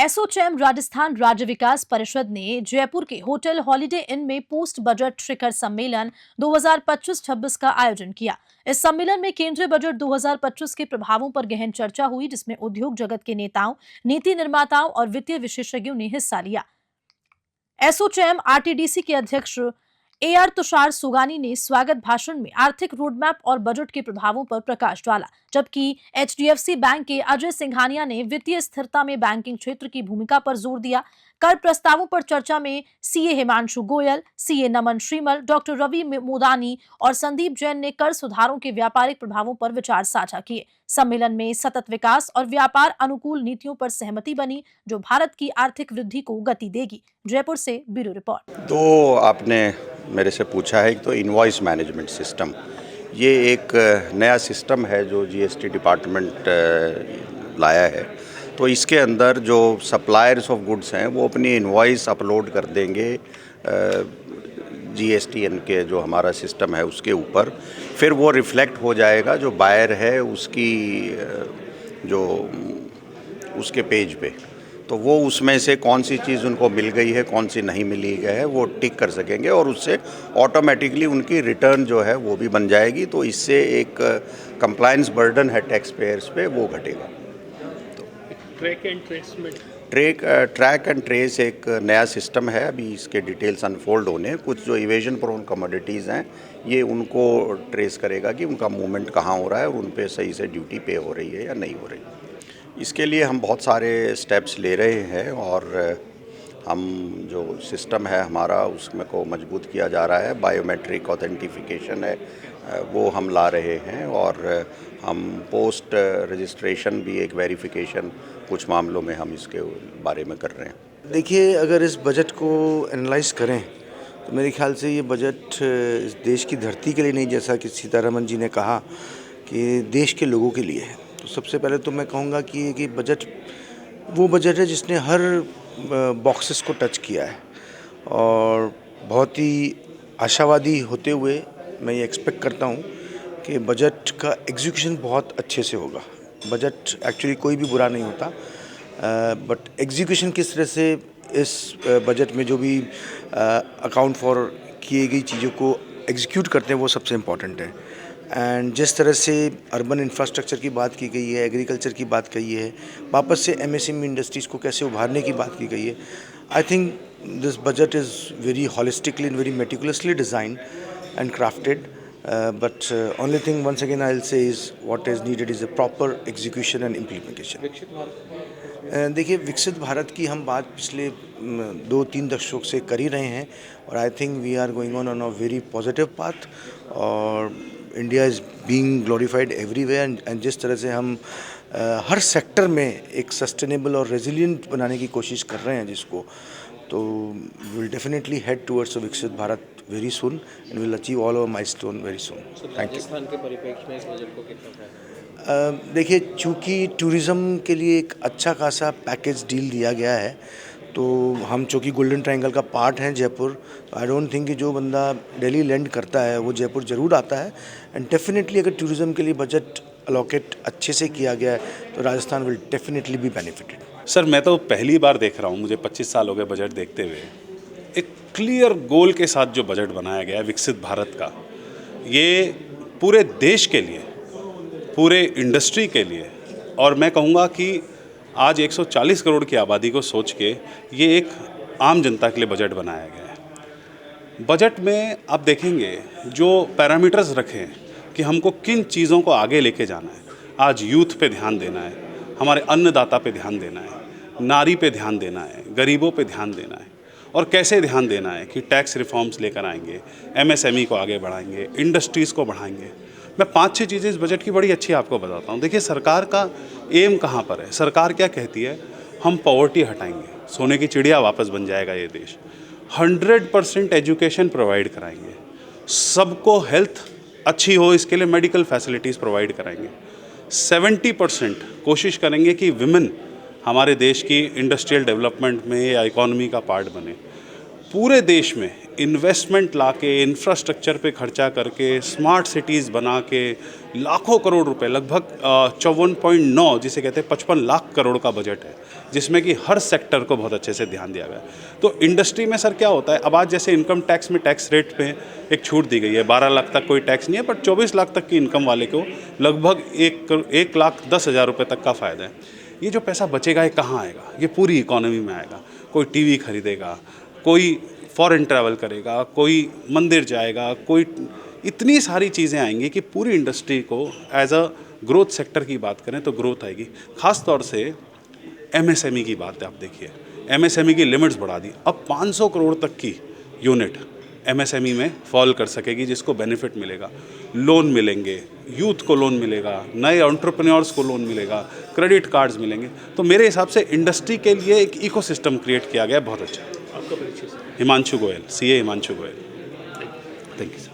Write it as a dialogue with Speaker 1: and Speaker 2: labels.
Speaker 1: एसोचैम राजस्थान राज्य विकास परिषद ने जयपुर के होटल हॉलिडे इन में पोस्ट बजट शिखर सम्मेलन 2025-26 का आयोजन किया। इस सम्मेलन में केंद्रीय बजट 2025 के प्रभावों पर गहन चर्चा हुई, जिसमें उद्योग जगत के नेताओं, नीति निर्माताओं और वित्तीय विशेषज्ञों ने हिस्सा लिया। एसोचैम आरटीडीसी के अध्यक्ष एआर तुषार सुगानी ने स्वागत भाषण में आर्थिक रोडमैप और बजट के प्रभावों पर प्रकाश डाला, जबकि एचडीएफसी बैंक के अजय सिंघानिया ने वित्तीय स्थिरता में बैंकिंग क्षेत्र की भूमिका पर जोर दिया। कर प्रस्तावों पर चर्चा में सीए हिमांशु गोयल, सीए नमन श्रीमल, डॉक्टर रवि मोदानी और संदीप जैन ने कर सुधारों के व्यापारिक प्रभावों पर विचार साझा किए। सम्मेलन में सतत विकास और व्यापार अनुकूल नीतियों पर सहमति बनी, जो भारत की आर्थिक वृद्धि को गति देगी। जयपुर से ब्यूरो रिपोर्ट।
Speaker 2: तो आपने मेरे से पूछा है कि तो इनवॉइस मैनेजमेंट सिस्टम, ये एक नया सिस्टम है जो जीएसटी डिपार्टमेंट लाया है। तो इसके अंदर जो सप्लायर्स ऑफ गुड्स हैं वो अपनी इनवॉइस अपलोड कर देंगे जीएसटीएन के जो हमारा सिस्टम है उसके ऊपर, फिर वो रिफ्लेक्ट हो जाएगा जो बायर है उसकी जो उसके पेज पे। तो वो उसमें से कौन सी चीज़ उनको मिल गई है, कौन सी नहीं मिली है, वो टिक कर सकेंगे और उससे ऑटोमेटिकली उनकी रिटर्न जो है वो भी बन जाएगी। तो इससे एक कंप्लायंस बर्डन है टैक्स पेयर्स पे, वो घटेगा। तो ट्रैक एंड ट्रेस एक नया सिस्टम है, अभी इसके डिटेल्स अनफोल्ड होने। कुछ जो इवेजन प्रोन कमोडिटीज़ हैं ये उनको ट्रेस करेगा कि उनका मूवमेंट कहाँ हो रहा है और उन पे सही से ड्यूटी पे हो रही है या नहीं हो रही। इसके लिए हम बहुत सारे स्टेप्स ले रहे हैं और हम जो सिस्टम है हमारा उसमें को मजबूत किया जा रहा है। बायोमेट्रिक ऑथेंटिफिकेशन है वो हम ला रहे हैं और हम पोस्ट रजिस्ट्रेशन भी एक वेरिफिकेशन कुछ मामलों में हम इसके बारे में कर रहे हैं।
Speaker 3: देखिए, अगर इस बजट को एनालाइज करें तो मेरे ख्याल से ये बजट इस देश की धरती के लिए नहीं, जैसा कि सीतारमन जी ने कहा कि देश के लोगों के लिए है। तो सबसे पहले तो मैं कहूँगा कि बजट वो बजट है जिसने हर बॉक्सेस को टच किया है और बहुत ही आशावादी होते हुए मैं ये एक्सपेक्ट करता हूँ कि बजट का एग्जीक्यूशन बहुत अच्छे से होगा। बजट एक्चुअली कोई भी बुरा नहीं होता, बट एग्जीक्यूशन किस तरह से इस बजट में जो भी अकाउंट फॉर किए गई चीज़ों को एग्जीक्यूट करते हैं वो सबसे इम्पॉर्टेंट है। एंड जिस तरह से अर्बन इंफ्रास्ट्रक्चर की बात की गई है, एग्रीकल्चर की बात कही है, वापस से एमएसएमई इंडस्ट्रीज़ को कैसे उभारने की बात की गई है, I think this budget is very holistically and very meticulously designed and crafted. But only thing once again I'll say is what is needed is a proper execution and implementation. देखिए, विकसित भारत की हम बात पिछले 2-3 दशक से कर ही रहे हैं और I think we are going on a very positive path और India is being glorified everywhere. And जिस तरह से हम हर सेक्टर में एक सस्टेनेबल और रेजिलिएंट बनाने की कोशिश कर रहे हैं जिसको, तो will definitely head towards a Viksit Bharat very soon and will achieve all our milestone very soon. Thank you.
Speaker 4: Rajasthan के परिप्रेक्ष्य में इस बजट को कितना
Speaker 3: देखिए, चूँकि टूरिज़्म के लिए एक अच्छा खासा पैकेज डील दिया गया है, तो हम चूँकि गोल्डन ट्रायंगल का पार्ट हैं जयपुर, तो आई डोंट थिंक कि जो बंदा दिल्ली लैंड करता है वो जयपुर ज़रूर आता है। एंड डेफिनेटली अगर टूरिज़्म के लिए बजट अलोकेट अच्छे से किया गया है तो Rajasthan will definitely be benefited.
Speaker 5: Sir, मैं तो पहली बार देख रहा हूँ, मुझे 25 साल हो गए बजट देखते हुए। एक क्लियर गोल के साथ जो बजट बनाया गया है विकसित भारत का, ये पूरे देश के लिए, पूरे इंडस्ट्री के लिए, और मैं कहूँगा कि आज 140 करोड़ की आबादी को सोच के ये एक आम जनता के लिए बजट बनाया गया है। बजट में आप देखेंगे जो पैरामीटर्स रखे हैं कि हमको किन चीज़ों को आगे लेके जाना है। आज यूथ पे ध्यान देना है, हमारे अन्नदाता पे ध्यान देना है, नारी पे ध्यान देना है, गरीबों पे ध्यान देना है, और कैसे ध्यान देना है कि टैक्स रिफॉर्म्स लेकर आएंगे, एमएसएमई को आगे बढ़ाएंगे, इंडस्ट्रीज़ को बढ़ाएंगे। मैं 5-6 चीज़ें इस बजट की बड़ी अच्छी आपको बताता हूँ। देखिए, सरकार का एम कहाँ पर है। सरकार क्या कहती है, हम पॉवर्टी हटाएंगे, सोने की चिड़िया वापस बन जाएगा ये देश, 100% एजुकेशन प्रोवाइड कराएंगे, सबको हेल्थ अच्छी हो इसके लिए मेडिकल फैसिलिटीज़ प्रोवाइड कराएंगे, 70% कोशिश करेंगे कि विमेन हमारे देश की इंडस्ट्रियल डेवलपमेंट में या इकोनॉमी का पार्ट बने, पूरे देश में इन्वेस्टमेंट लाके, इंफ्रास्ट्रक्चर पे खर्चा करके, स्मार्ट सिटीज़ बना के लाखों करोड़ रुपए, लगभग 54.9 जिसे कहते हैं 55 लाख करोड़ का बजट है, जिसमें कि हर सेक्टर को बहुत अच्छे से ध्यान दिया गया है। तो इंडस्ट्री में सर क्या होता है, अब आज जैसे इनकम टैक्स में टैक्स रेट पे एक छूट दी गई है, 12 लाख तक कोई टैक्स नहीं है, पर 24 लाख तक की इनकम वाले को लगभग 1,10,000 रुपये तक का फ़ायदा है। ये जो पैसा बचेगा ये कहाँ आएगा? ये पूरी इकोनॉमी में आएगा। कोई टीवी खरीदेगा, कोई फॉरेन ट्रैवल करेगा, कोई मंदिर जाएगा, कोई इतनी सारी चीज़ें आएंगी कि पूरी इंडस्ट्री को एज अ ग्रोथ सेक्टर की बात करें तो ग्रोथ आएगी। ख़ास तौर से एमएसएमई की बात है, आप देखिए एमएसएमई की लिमिट्स बढ़ा दी, अब 500 करोड़ तक की यूनिट एमएसएमई में फॉल कर सकेगी, जिसको बेनिफिट मिलेगा। लोन मिलेंगे, यूथ को लोन मिलेगा, नए एंटरप्रेन्योर्स को लोन मिलेगा, क्रेडिट कार्ड्स मिलेंगे। तो मेरे हिसाब से इंडस्ट्री के लिए एक इकोसिस्टम क्रिएट किया गया है, बहुत अच्छा।
Speaker 4: आपका परिचय?
Speaker 5: Himanshu Goyal, CA Himanshu Goyal.
Speaker 3: Thank you sir.